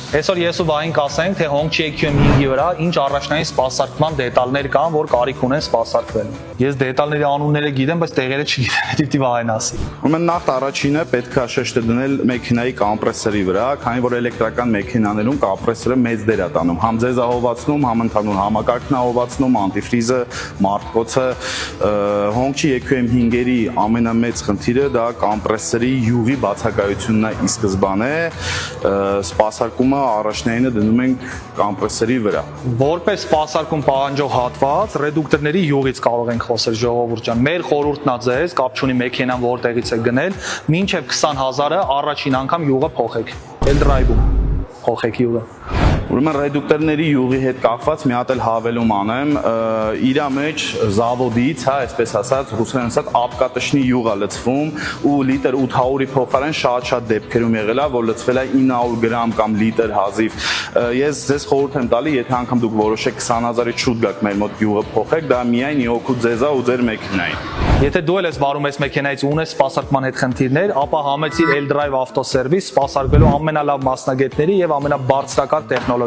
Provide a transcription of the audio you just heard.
Այսօր ես ու Վահին կասենք, թե Hongqi EQM5-ի վրա ինչ առաջնային սպասարկման դետալներ կան, որ կարիք ունեն սպասարկվել։ Ես դետալների անունները գիտեմ, բայց տեղերը չգիտեմ, դիտի Վահին ասի։ Ուրեմն նախ առաջինը պետք է շեշտը դնել մեքենայի կոմպրեսորի վրա, քանի որ էլեկտրական մեքենաներում կոմպրեսորը մեծ դեր է տանում, համ ձեզահովացնում, համ ընդհանուր համակարգն է հովացնում, անտիֆրիզը, մարտկոցը։ Hongqi EQM5-երի ամենամեծ խնդիրը դա կոմպրեսորի յուղի բացակայությունն է ի սկզբանե, սպասարկումը առաջնայինը դնում ենք կոմպրեսորի վրա։ Որպես սպասարկում պահանջող հատված, ռեդուկտորների յուղից կարող ենք խոսել, ժողովուրդ ջան։ Մեր խորհուրդն է ձեզ, կապ չունի մեքենան որտեղից է գնել, մինչև 20,000-ը առաջին անգամ յուղը փոխեք։ L-Drive-ում փոխեք յուղը։ Ուրեմն ռեդուկտորների յուղի հետ կապված մի հատ էլ հավելում անեմ, իրա մեջ զավոդից, հա, այսպես ասած, ռուսերեն ասած, ապկատշնի յուղ է լցվում ու լիտր 800-ի փոխարեն շատ դեպքերում եղել է, որ լցվել է 900 գրամ կամ լիտր հազիվ։ Ես ձեզ խորհուրդ եմ տալի, եթե անգամ դուք որոշեք 20,000-ից շուտ գաք մեր մոտ յուղը փոխեք, դա միայն իօքու ձեզ է ու ձեր մեքենային։ Եթե դու ես վարում ես մեքենայից ու ունես սպասարկման հետ խնդիրներ, ապա համեցիր L-Drive ավտոսերվիս սպասարկելու ամենալավ մասնագետների եւ ամենաբարձրակարգ տեխնոլոգիաներով։